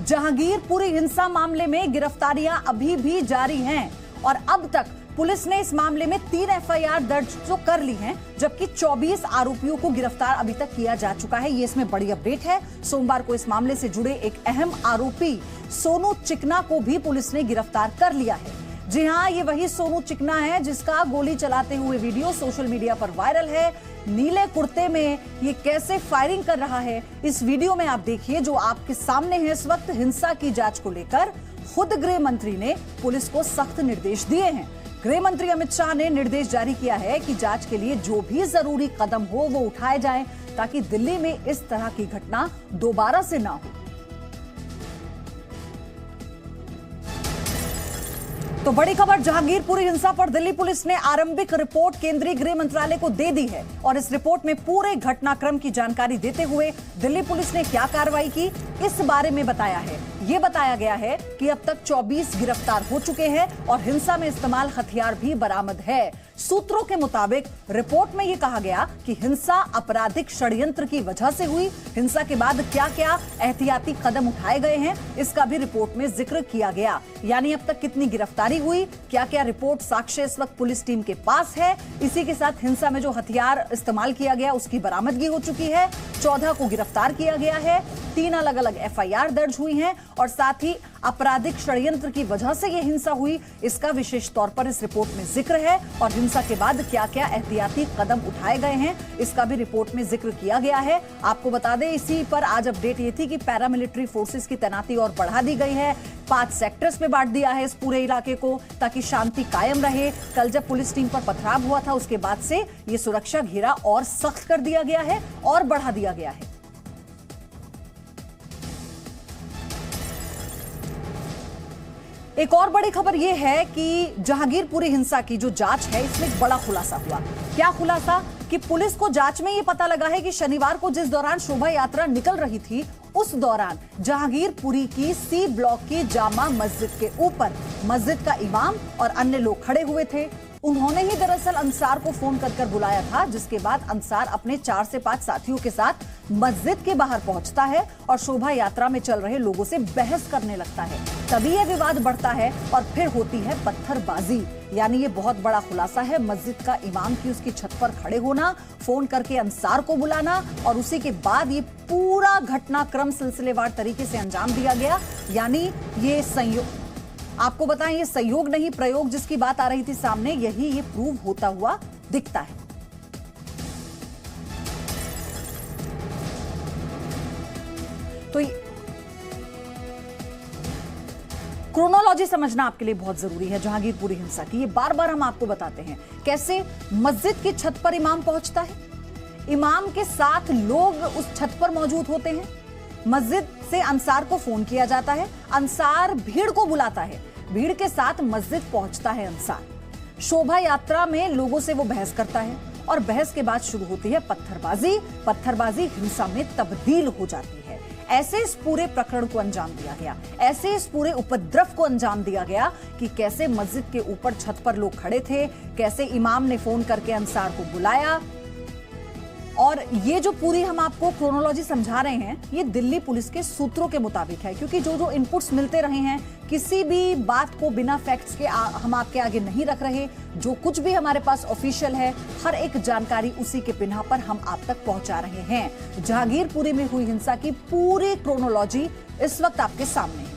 जहांगीरपुरी हिंसा मामले में गिरफ्तारियां अभी भी जारी हैं और अब तक पुलिस ने इस मामले में 3 एफआईआर दर्ज तो कर ली हैं, जबकि 24 आरोपियों को गिरफ्तार अभी तक किया जा चुका है। ये इसमें बड़ी अपडेट है। सोमवार को इस मामले से जुड़े एक अहम आरोपी सोनू चिकना को भी पुलिस ने गिरफ्तार कर लिया है। जी हां, ये वही सोनू चिकना है जिसका गोली चलाते हुए वीडियो सोशल मीडिया पर वायरल है। नीले कुर्ते में ये कैसे फायरिंग कर रहा है, इस वीडियो में आप देखिए जो आपके सामने है। इस वक्त हिंसा की जांच को लेकर खुद गृह मंत्री ने पुलिस को सख्त निर्देश दिए हैं। गृह मंत्री अमित शाह ने निर्देश जारी किया है कि जांच के लिए जो भी जरूरी कदम हो वो उठाए जाएं, ताकि दिल्ली में इस तरह की घटना दोबारा से ना हो। तो बड़ी खबर, जहांगीरपुरी हिंसा पर दिल्ली पुलिस ने आरंभिक रिपोर्ट केंद्रीय गृह मंत्रालय को दे दी है और इस रिपोर्ट में पूरे घटनाक्रम की जानकारी देते हुए दिल्ली पुलिस ने क्या कार्रवाई की, इस बारे में बताया है। ये बताया गया है कि अब तक 24 गिरफ्तार हो चुके हैं और हिंसा में इस्तेमाल हथियार भी बरामद है। सूत्रों के मुताबिक रिपोर्ट में यह कहा गया कि हिंसा आपराधिक षड्यंत्र की वजह से हुई। हिंसा के बाद क्या क्या एहतियाती कदम उठाए गए हैं, इसका भी रिपोर्ट में जिक्र किया गया। यानी अब तक कितनी गिरफ्तारी हुई, क्या क्या रिपोर्ट साक्ष्य इस वक्त पुलिस टीम के पास है। इसी के साथ हिंसा में जो हथियार इस्तेमाल किया गया उसकी बरामदगी हो चुकी है। 14 को गिरफ्तार किया गया है। 3 अलग अलग एफआईआर दर्ज हुई हैं और साथ ही आपराधिक षड्यंत्र की वजह से यह हिंसा हुई, इसका विशेष तौर पर इस रिपोर्ट में जिक्र है। और हिंसा के बाद क्या क्या एहतियाती कदम उठाए गए हैं, इसका भी रिपोर्ट में जिक्र किया गया है। आपको बता दें, इसी पर आज अपडेट ये थी कि पैरामिलिट्री फोर्सेस की तैनाती और बढ़ा दी गई है। 5 सेक्टर्स में बांट दिया है इस पूरे इलाके को, ताकि शांति कायम रहे। कल जब पुलिस टीम पर पथराव हुआ था, उसके बाद से ये सुरक्षा घेरा और सख्त कर दिया गया है और बढ़ा दिया गया है। एक और बड़ी खबर यह है कि जहांगीरपुरी हिंसा की जो जांच है, इसमें एक बड़ा खुलासा हुआ। क्या खुलासा? कि पुलिस को जांच में यह पता लगा है कि शनिवार को जिस दौरान शोभा यात्रा निकल रही थी, उस दौरान जहांगीरपुरी की सी ब्लॉक की जामा मस्जिद के ऊपर मस्जिद का इमाम और अन्य लोग खड़े हुए थे। उन्होंने ही दरअसल अंसार को फोन कर बुलाया था, जिसके बाद अंसार अपने 4 से 5 साथियों के साथ मस्जिद के बाहर पहुंचता है और शोभा यात्रा में चल रहे लोगों से बहस करने लगता है। तभी यह विवाद बढ़ता है और फिर होती है पत्थरबाजी। यानी ये बहुत बड़ा खुलासा है। मस्जिद का इमाम की उसकी छत पर खड़े होना, फोन करके अंसार को बुलाना और उसी के बाद ये पूरा घटनाक्रम सिलसिलेवार तरीके से अंजाम दिया गया। यानी ये संयोग, आपको बताएं, ये सहयोग नहीं प्रयोग जिसकी बात आ रही थी सामने, यही ये प्रूव होता हुआ दिखता है। तो क्रोनोलॉजी समझना आपके लिए बहुत जरूरी है जहांगीरपुरी हिंसा की। ये बार बार हम आपको बताते हैं कैसे मस्जिद की छत पर इमाम पहुंचता है, इमाम के साथ लोग उस छत पर मौजूद होते हैं। मस्जिद से अंसार को फोन किया जाता है, अंसार भीड़ को बुलाता है, भीड़ के साथ मस्जिद पहुंचता है अंसार। शोभा यात्रा में लोगों से वो बहस करता है और बहस के बाद शुरू होती है पत्थरबाजी। पत्थरबाजी हिंसा में तब्दील हो जाती है। ऐसे इस पूरे प्रकरण को अंजाम दिया गया, ऐसे इस पूरे उपद्रव को अंजाम दिया गया कि कैसे मस्जिद के ऊपर छत पर लोग खड़े थे, कैसे इमाम ने फोन करके अंसार को बुलाया। और ये जो पूरी हम आपको क्रोनोलॉजी समझा रहे हैं, ये दिल्ली पुलिस के सूत्रों के मुताबिक है, क्योंकि जो जो इनपुट्स मिलते रहे हैं, किसी भी बात को बिना फैक्ट्स के हम आपके आगे नहीं रख रहे। जो कुछ भी हमारे पास ऑफिशियल है, हर एक जानकारी उसी के बिना पर हम आप तक पहुंचा रहे हैं। जहांगीरपुरी में हुई हिंसा की पूरी क्रोनोलॉजी इस वक्त आपके सामने है।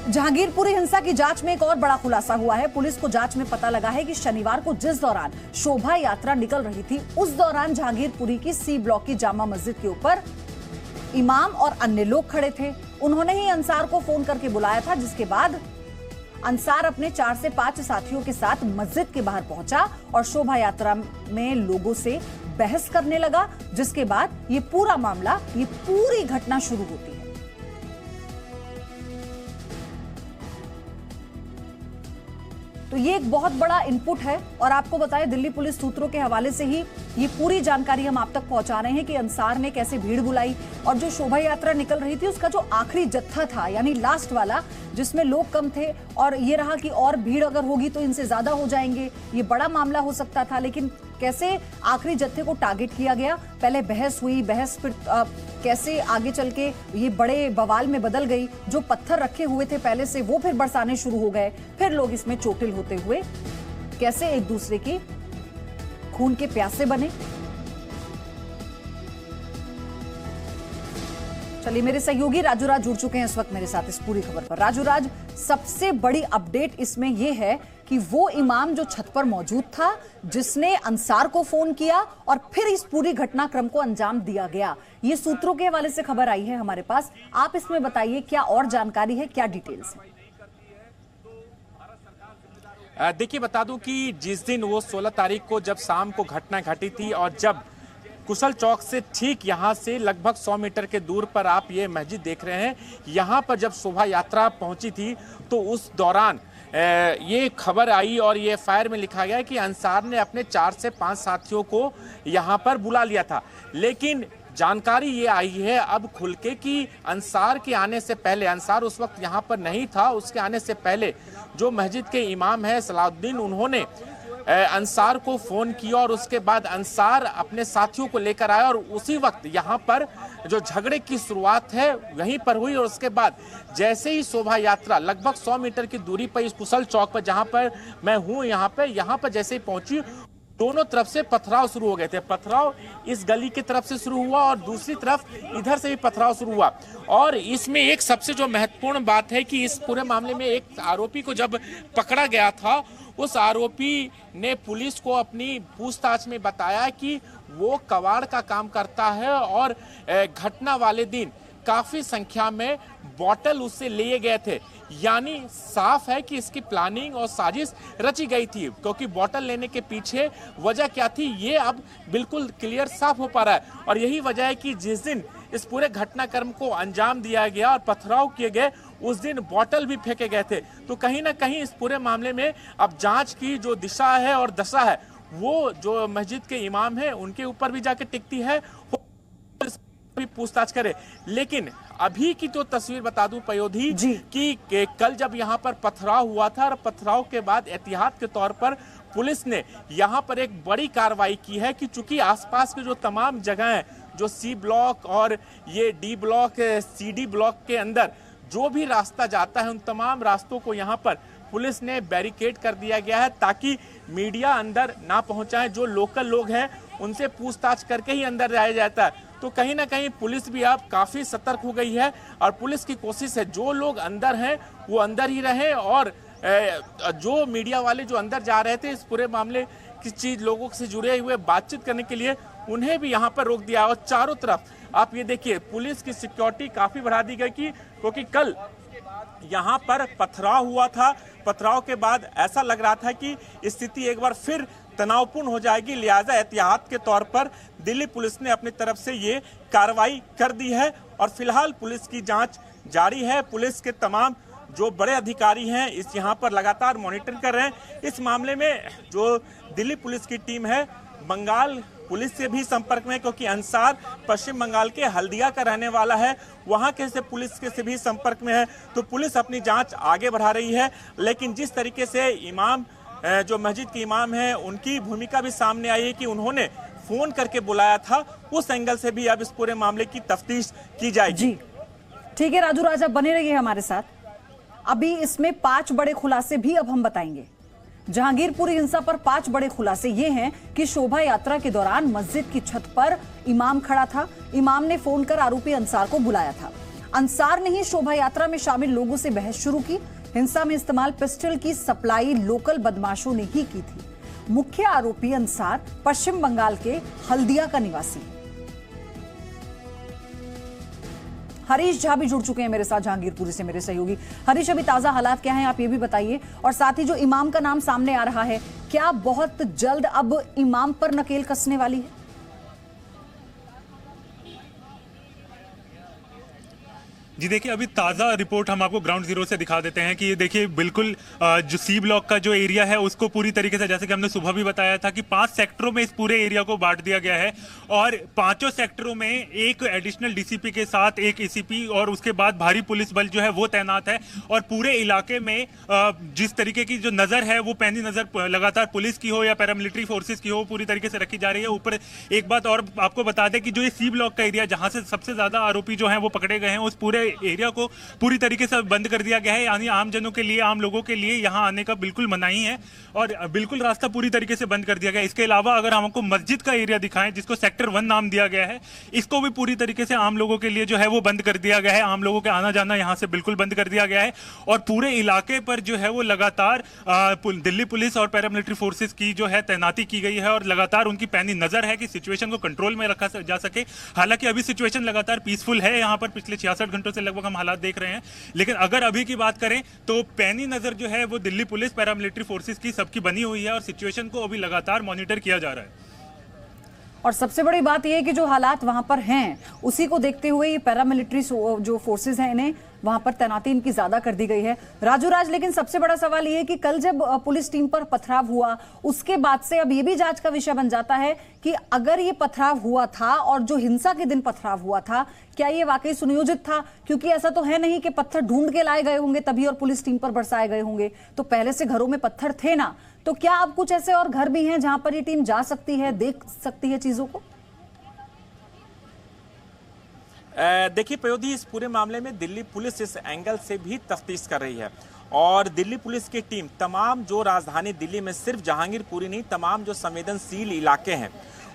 जहांगीरपुरी हिंसा की जांच में एक और बड़ा खुलासा हुआ है। पुलिस को जांच में पता लगा है कि शनिवार को जिस दौरान शोभा यात्रा निकल रही थी, उस दौरान जहांगीरपुरी की सी ब्लॉक की जामा मस्जिद के ऊपर इमाम और अन्य लोग खड़े थे। उन्होंने ही अंसार को फोन करके बुलाया था, जिसके बाद अंसार अपने 4 से 5 साथियों के साथ मस्जिद के बाहर पहुंचा और शोभा यात्रा में लोगों से बहस करने लगा, जिसके बाद ये पूरा मामला, ये पूरी घटना शुरू होती है। तो ये एक बहुत बड़ा इनपुट है और आपको बताएं, दिल्ली पुलिस सूत्रों के हवाले से ही ये पूरी जानकारी हम आप तक पहुंचा रहे हैं कि अंसार ने कैसे भीड़ बुलाई और जो शोभा यात्रा निकल रही थी उसका जो आखिरी जत्था था, यानी लास्ट वाला, जिसमें लोग कम थे और ये रहा कि और भीड़ अगर होगी तो इनसे ज्यादा हो जाएंगे, ये बड़ा मामला हो सकता था। लेकिन कैसे आखिरी जत्थे को टारगेट किया गया, पहले बहस हुई, बहस फिर कैसे आगे चल के ये बड़े बवाल में बदल गई, जो पत्थर रखे हुए थे पहले से वो फिर बरसाने शुरू हो गए, फिर लोग इसमें चोटिल होते हुए कैसे एक दूसरे की खून के प्यासे बने। चलिए, मेरे सहयोगी राजू राज जुड़ चुके हैं इस वक्त मेरे साथ इस पूरी खबर पर। राजू राज, सबसे बड़ी अपडेट इसमें यह है कि वो इमाम जो छत पर मौजूद था, जिसने अंसार को फोन किया और फिर इस पूरी घटनाक्रम को अंजाम दिया गया, ये सूत्रों के हवाले से खबर आई है हमारे पास। आप इसमें बताइए क्या और जानकारी है, क्या डिटेल्स है? देखिए, बता दूं कि जिस दिन वो 16 तारीख को जब शाम को घटना घटी थी और जब कुशल चौक से ठीक यहाँ से लगभग 100 मीटर के दूर पर आप ये मस्जिद देख रहे हैं, यहाँ पर जब शोभा यात्रा पहुंची थी तो उस दौरान ये खबर आई और ये एफआईआर में लिखा गया कि अंसार ने अपने 4 से 5 साथियों को यहाँ पर बुला लिया था। लेकिन जानकारी ये आई है अब खुल के कि अंसार के आने से पहले, अंसार उस वक्त यहाँ पर नहीं था, उसके आने से पहले जो मस्जिद के इमाम है सलाउद्दीन, उन्होंने अंसार को फोन किया और उसके बाद अंसार अपने साथियों को लेकर आया और उसी वक्त यहाँ पर जो झगड़े की शुरुआत है वहीं पर हुई। और उसके बाद जैसे ही शोभा यात्रा लगभग 100 मीटर की दूरी पर इस कुशल चौक पर जहाँ पर मैं हूँ, यहाँ पर जैसे ही पहुंची, दोनों तरफ से पथराव शुरू हो गए थे। पथराव इस गली की तरफ से शुरू हुआ और दूसरी तरफ इधर से भी पथराव शुरू हुआ। और इसमें एक सबसे जो महत्वपूर्ण बात है कि इस पूरे मामले में एक आरोपी को जब पकड़ा गया था, उस आरोपी ने पुलिस को अपनी पूछताछ में बताया कि वो कबाड़ का काम करता है और घटना वाले दिन काफी संख्या में बोतल उससे लिए गए थे। यानी साफ है कि इसकी प्लानिंग और साजिश रची गई थी, क्योंकि बोतल लेने के पीछे वजह क्या थी ये अब बिल्कुल क्लियर साफ हो पा रहा है। और यही वजह है कि जिस दिन इस पूरे घटनाक्रम को अंजाम दिया गया और पथराव किए गए, उस दिन बोतल भी फेंके गए थे। तो कहीं ना कहीं इस पूरे मामले में अब जांच की जो दिशा है और दशा है वो जो मस्जिद के इमाम है उनके ऊपर भी जाके टिकती है, भी पूछताछ करे। लेकिन अभी की तो तस्वीर बता दूं पयोधी कि कल जब यहाँ पर पथराव हुआ था और पथराव के बाद एहतियात के तौर पर पुलिस ने यहाँ पर एक बड़ी कार्रवाई की है कि चूंकि आसपास के जो तमाम जगह हैं, जो सी ब्लॉक और ये डी ब्लॉक, CD ब्लॉक के अंदर जो भी रास्ता जाता है, उन तमाम रास्तों को यहाँ पर पुलिस ने बैरिकेड कर दिया गया है ताकि मीडिया अंदर ना पहुंचाए। जो लोकल लोग हैं उनसे पूछताछ करके ही अंदर जाया जाता है। तो कहीं ना कहीं पुलिस भी अब काफी सतर्क हो गई है और पुलिस की कोशिश है जो लोग अंदर हैं वो अंदर ही रहें और जो मीडिया वाले जो अंदर जा रहे थे इस पूरे मामले की चीज लोगों से जुड़े हुए बातचीत करने के लिए, उन्हें भी यहाँ पर रोक दिया। और चारों तरफ आप ये देखिए पुलिस की सिक्योरिटी काफी बढ़ा दी गई क्योंकि कल यहाँ पर पथराव हुआ था। पथराव के बाद ऐसा लग रहा था कि स्थिति एक बार फिर तनावपूर्ण हो जाएगी, लिहाजा एहतियात के तौर पर दिल्ली पुलिस ने अपनी तरफ से ये कार्रवाई कर दी है और फिलहाल पुलिस की जांच जारी है। पुलिस के तमाम जो बड़े अधिकारी हैं इस यहाँ पर लगातार मॉनिटर कर रहे हैं। इस मामले में जो दिल्ली पुलिस की टीम है बंगाल पुलिस से भी संपर्क में, क्योंकि अंसार पश्चिम बंगाल के हल्दिया का रहने वाला है, वहां के से पुलिस के से भी संपर्क में है। तो पुलिस अपनी जांच आगे बढ़ा रही है। लेकिन जिस तरीके से इमाम जो मस्जिद के इमाम हैं उनकी भूमिका भी सामने आई है कि उन्होंने फोन करके बुलाया था, उस एंगल से भी अब इस पूरे मामले की तफ्तीश की जाएगी। जी ठीक है राजू राज, आप बने रहिए हमारे साथ। अभी इसमें 5 बड़े खुलासे भी अब हम बताएंगे। जहांगीरपुरी हिंसा पर 5 बड़े खुलासे ये हैं कि शोभा यात्रा के दौरान मस्जिद की छत पर इमाम खड़ा था। इमाम ने फोन कर आरोपी अंसार को बुलाया था। अंसार ने ही शोभा यात्रा में शामिल लोगों से बहस शुरू की। हिंसा में इस्तेमाल पिस्टल की सप्लाई लोकल बदमाशों ने ही की थी। मुख्य आरोपी अंसार पश्चिम बंगाल के हल्दिया का निवासी। हरीश झा भी जुड़ चुके हैं मेरे साथ जहांगीरपुरी से, मेरे सहयोगी। हरीश, अभी ताजा हालात क्या हैं आप ये भी बताइए, और साथ ही जो इमाम का नाम सामने आ रहा है, क्या बहुत जल्द अब इमाम पर नकेल कसने वाली है? जी देखिए, अभी ताज़ा रिपोर्ट हम आपको ग्राउंड जीरो से दिखा देते हैं कि ये देखिए बिल्कुल जो सी ब्लॉक का जो एरिया है उसको पूरी तरीके से, जैसे कि हमने सुबह भी बताया था कि 5 सेक्टरों में इस पूरे एरिया को बांट दिया गया है और 5 सेक्टरों में एक एडिशनल डीसीपी के साथ एक एसीपी और उसके बाद भारी पुलिस बल जो है वो तैनात है। और पूरे इलाके में जिस तरीके की जो नज़र है वो पैनी नज़र लगातार पुलिस की हो या पैरामिलिट्री फोर्सेज की हो पूरी तरीके से रखी जा रही है। ऊपर एक बात और आपको बता दें कि जो ये सी ब्लॉक का एरिया जहाँ से सबसे ज़्यादा आरोपी जो हैं वो पकड़े गए हैं, उस पूरे एरिया को पूरी तरीके से बंद कर दिया गया है। यानी आम जनों के लिए, आम लोगों के लिए यहां आने का बिल्कुल मनाही है और बिल्कुल रास्ता पूरी तरीके से बंद कर दिया गया है। इसके अलावा अगर हम आपको मस्जिद का एरिया दिखाएं जिसको सेक्टर 1 नाम दिया गया है, इसको भी पूरी तरीके से आम लोगों के लिए जो है वो बंद कर दिया गया है। आम लोगों के आना जाना यहां से बिल्कुल बंद कर दिया गया है और पूरे इलाके पर जो है वो लगातार दिल्ली पुलिस और पैरामिलिट्री फोर्सेज की जो है तैनाती की गई है और लगातार उनकी पैनी नजर है कि सिचुएशन को कंट्रोल में रखा जा सके। हालांकि अभी सिचुएशन लगातार पीसफुल है यहाँ पर, पिछले 66 घंटों से लगभग हम हालात देख रहे हैं। लेकिन अगर अभी की बात करें तो पैनी नजर जो है वो दिल्ली पुलिस, पैरामिलिट्री फोर्सेज की सबकी बनी हुई है और सिचुएशन को अभी लगातार मॉनिटर किया जा रहा है। और सबसे बड़ी बात यह है कि जो हालात वहां पर हैं उसी को देखते हुए ये पैरामिलिट्री जो फोर्सेज हैं इन्हें वहां पर तैनाती इनकी ज्यादा कर दी गई है। राजू राज, लेकिन सबसे बड़ा सवाल ये है कि कल जब पुलिस टीम पर पथराव हुआ उसके बाद से अब ये भी जांच का विषय बन जाता है कि अगर ये पथराव हुआ था और जो हिंसा के दिन पथराव हुआ था, क्या ये वाकई सुनियोजित था? क्योंकि ऐसा तो है नहीं कि पत्थर ढूंढ के लाए गए होंगे तभी और पुलिस टीम पर बरसाए गए होंगे, तो पहले से घरों में पत्थर थे ना। तो क्या अब कुछ ऐसे और घर भी हैं जहां पर ये टीम जा सकती है, देख सकती है चीजों को? देखिए पयोधी, इस पूरे मामले में दिल्ली पुलिस इस एंगल से भी तफ्तीश कर रही है और दिल्ली पुलिस की टीम तमाम जो राजधानी दिल्ली में सिर्फ जहांगीरपुरी नहीं, तमाम जो संवेदनशील इलाके हैं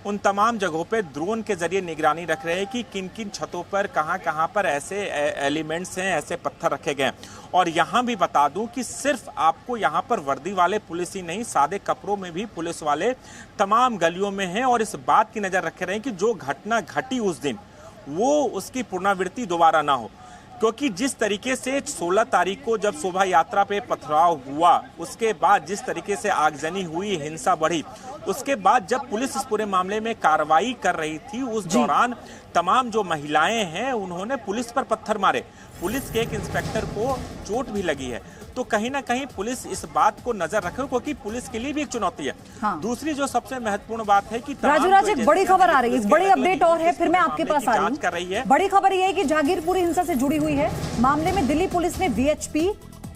उन तमाम जगहों पे ड्रोन के जरिए निगरानी रख रहे हैं कि किन किन छतों पर कहां पर ऐसे एलिमेंट्स हैं, ऐसे पत्थर रखे गए हैं। और यहां भी बता दूं कि सिर्फ आपको यहां पर वर्दी वाले पुलिस ही नहीं, सादे कपड़ों में भी पुलिस वाले तमाम गलियों में हैं और इस बात की नजर रखे रहे हैं कि जो घटना घटी उस दिन वो उसकी पुनरावृत्ति दोबारा ना हो। क्योंकि जिस तरीके से 16 तारीख को जब शोभा यात्रा पे पथराव हुआ, उसके बाद जिस तरीके से आगजनी हुई, हिंसा बढ़ी, उसके बाद जब पुलिस इस पूरे मामले में कार्रवाई कर रही थी उस दौरान तमाम जो महिलाएं हैं उन्होंने पुलिस पर पत्थर मारे। पुलिस के एक इंस्पेक्टर को चोट भी लगी है। तो कहीं ना कहीं पुलिस इस बात को नजर रखे क्योंकि पुलिस के लिए भी एक चुनौती है। हाँ। दूसरी जो सबसे महत्वपूर्ण बात है कि राजू, एक बड़ी खबर आ रही है, बड़ी अपडेट और है, फिर मैं आपके पास आ रही हूं। बड़ी खबर यह है कि जहांगीरपुरी हिंसा से जुड़ी हुई है मामले में दिल्ली पुलिस ने वीएचपी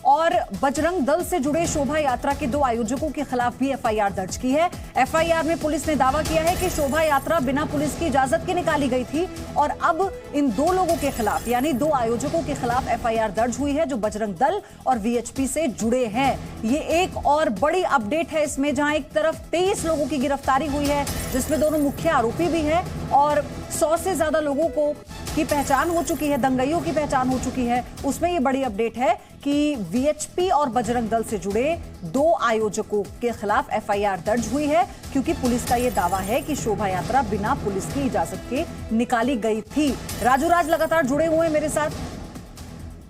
और बजरंग दल से जुड़े शोभा यात्रा के 2 आयोजकों के खिलाफ भी एफआईआर दर्ज की है। एफआईआर में पुलिस ने दावा किया है कि शोभा यात्रा बिना पुलिस की इजाजत के निकाली गई थी और अब इन 2 लोगों के खिलाफ यानी 2 आयोजकों के खिलाफ एफआईआर दर्ज हुई है जो बजरंग दल और वीएचपी से जुड़े हैं। ये एक और बड़ी अपडेट है इसमें, जहां एक तरफ 23 लोगों की गिरफ्तारी हुई है जिसमें दोनों मुख्य आरोपी भी हैं और 100 से ज्यादा लोगों की पहचान हो चुकी है, दंगाइयों की पहचान हो चुकी है। उसमें ये बड़ी अपडेट है कि वीएचपी और बजरंग दल से जुड़े 2 आयोजकों के खिलाफ एफआईआर दर्ज हुई है क्योंकि पुलिस का यह दावा है कि शोभा यात्रा बिना पुलिस की इजाजत के निकाली गई थी। राजू राज लगातार जुड़े हुए हैं मेरे साथ।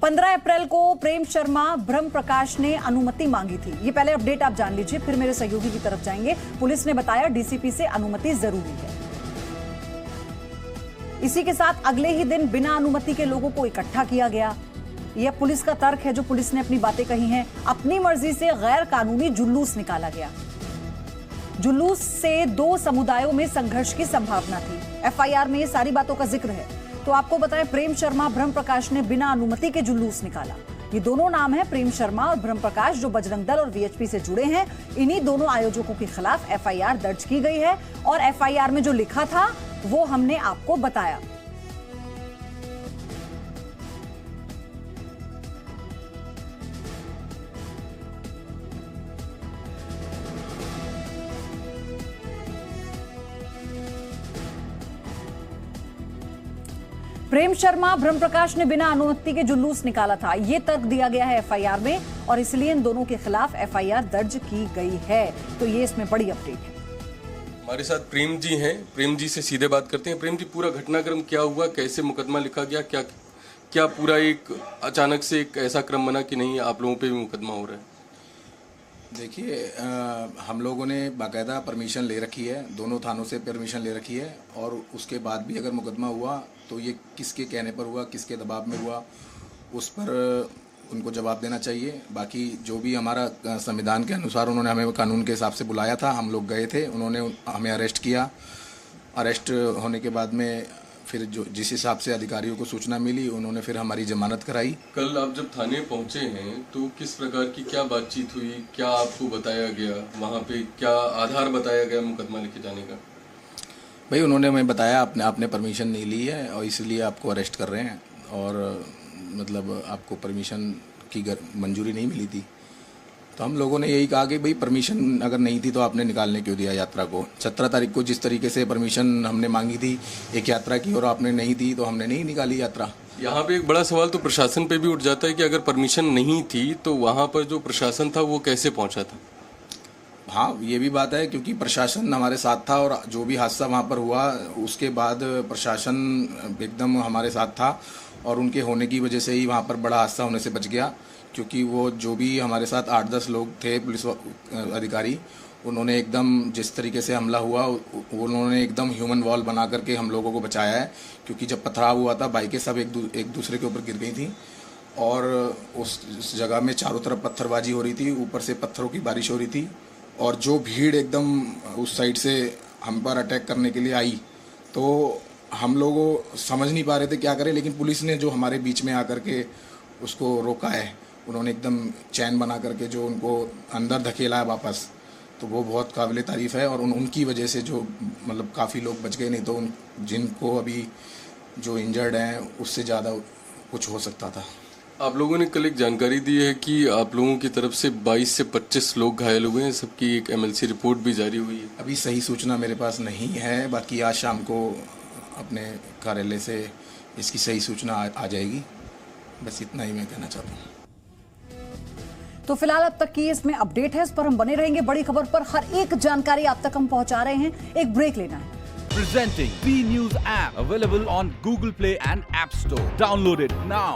15 अप्रैल को प्रेम शर्मा ब्रह्म प्रकाश ने अनुमति मांगी थी। ये पहले अपडेट आप जान लीजिए, फिर मेरे सहयोगी की तरफ जाएंगे। पुलिस ने बताया डीसीपी से अनुमति जरूरी है। इसी के साथ अगले ही दिन बिना अनुमति के लोगों को इकट्ठा किया गया। यह पुलिस का तर्क है जो पुलिस ने अपनी बातें कही हैं। अपनी मर्जी से गैर कानूनी जुलूस निकाला गया। जुलूस से 2 समुदायों में संघर्ष की संभावना थी। एफआईआर में ये सारी बातों का जिक्र है। तो आपको बताएं, प्रेम शर्मा ब्रह्म प्रकाश ने बिना अनुमति के जुलूस निकाला। ये दोनों नाम है, प्रेम शर्मा और ब्रह्म प्रकाश, जो बजरंग दल और वीएचपी से जुड़े हैं। इन्हीं दोनों आयोजकों के खिलाफ एफआईआर दर्ज की गई है और एफआईआर में जो लिखा था वो हमने आपको बताया। प्रेम शर्मा ब्रह्म प्रकाश ने बिना अनुमति के जुलूस निकाला था, यह तर्क दिया गया है एफआईआर में और इसलिए इन दोनों के खिलाफ एफआईआर दर्ज की गई है। तो ये इसमें बड़ी अपडेट है। हमारे साथ प्रेम जी हैं, प्रेम जी से सीधे बात करते हैं। प्रेम जी, पूरा घटनाक्रम क्या हुआ, कैसे मुकदमा लिखा गया, क्या पूरा एक अचानक से एक ऐसा क्रम बना कि नहीं आप लोगों पे भी मुकदमा हो रहा है? देखिए हम लोगों ने बाकायदा परमिशन ले रखी है, दोनों थानों से परमिशन ले रखी है, और उसके बाद भी अगर मुकदमा हुआ तो ये किसके कहने पर हुआ, किसके दबाव में हुआ, उस पर उनको जवाब देना चाहिए। बाकी जो भी हमारा संविधान के अनुसार उन्होंने हमें कानून के हिसाब से बुलाया था, हम लोग गए थे, उन्होंने हमें अरेस्ट किया। अरेस्ट होने के बाद में फिर जो जिस हिसाब से अधिकारियों को सूचना मिली उन्होंने फिर हमारी जमानत कराई। कल आप जब थाने पहुंचे हैं तो किस प्रकार की क्या बातचीत हुई, क्या आपको बताया गया, वहां पे क्या आधार बताया गया मुकदमा लेके जाने का? भाई उन्होंने हमें बताया आपने परमिशन नहीं ली है और इसलिए आपको अरेस्ट कर रहे हैं, और मतलब आपको परमिशन की मंजूरी नहीं मिली थी। तो हम लोगों ने यही कहा कि भाई परमिशन अगर नहीं थी तो आपने निकालने क्यों दिया यात्रा को। 17 तारीख को जिस तरीके से परमिशन हमने मांगी थी एक यात्रा की और आपने नहीं दी, तो हमने नहीं निकाली यात्रा। यहाँ पे एक बड़ा सवाल तो प्रशासन पे भी उठ जाता है कि अगर परमिशन नहीं थी तो वहाँ पर जो प्रशासन था वो कैसे पहुँचा था? हाँ, ये भी बात है क्योंकि प्रशासन हमारे साथ था, और जो भी हादसा वहाँ पर हुआ उसके बाद प्रशासन एकदम हमारे साथ था, और उनके होने की वजह से ही वहाँ पर बड़ा हादसा होने से बच गया। क्योंकि वो जो भी हमारे साथ 8-10 लोग थे पुलिस अधिकारी, उन्होंने एकदम जिस तरीके से हमला हुआ उन्होंने एकदम ह्यूमन वॉल बना करके हम लोगों को बचाया है। क्योंकि जब पथराव हुआ था बाइकें सब एक दूसरे के ऊपर गिर गई थी, और उस जगह में चारों तरफ पत्थरबाजी हो रही थी, ऊपर से पत्थरों की बारिश हो रही थी, और जो भीड़ एकदम उस साइड से हम पर अटैक करने के लिए आई, तो हम लोग समझ नहीं पा रहे थे क्या करें। लेकिन पुलिस ने जो हमारे बीच में आकर के उसको रोका है, उन्होंने एकदम चैन बना करके जो उनको अंदर धकेला है वापस, तो वो बहुत काबिल तारीफ़ है। और उनकी वजह से जो मतलब काफ़ी लोग बच गए, नहीं तो जिनको अभी जो इंजर्ड हैं उससे ज़्यादा कुछ हो सकता था। आप लोगों ने कल एक जानकारी दी है कि आप लोगों की तरफ से 22 से 25 लोग घायल हुए हैं, सबकी एक MLC रिपोर्ट भी जारी हुई है। अभी सही सूचना मेरे पास नहीं है, बाकी आज शाम को अपने कार्यालय से इसकी सही सूचना आ जाएगी। बस इतना ही मैं कहना चाहता हूँ। तो फिलहाल अब तक की इसमें अपडेट है, इस पर हम बने रहेंगे। बड़ी खबर पर हर एक जानकारी आप तक हम पहुंचा रहे हैं। एक ब्रेक लेना है। Presenting B News app available on Google Play and App Store. Download it now.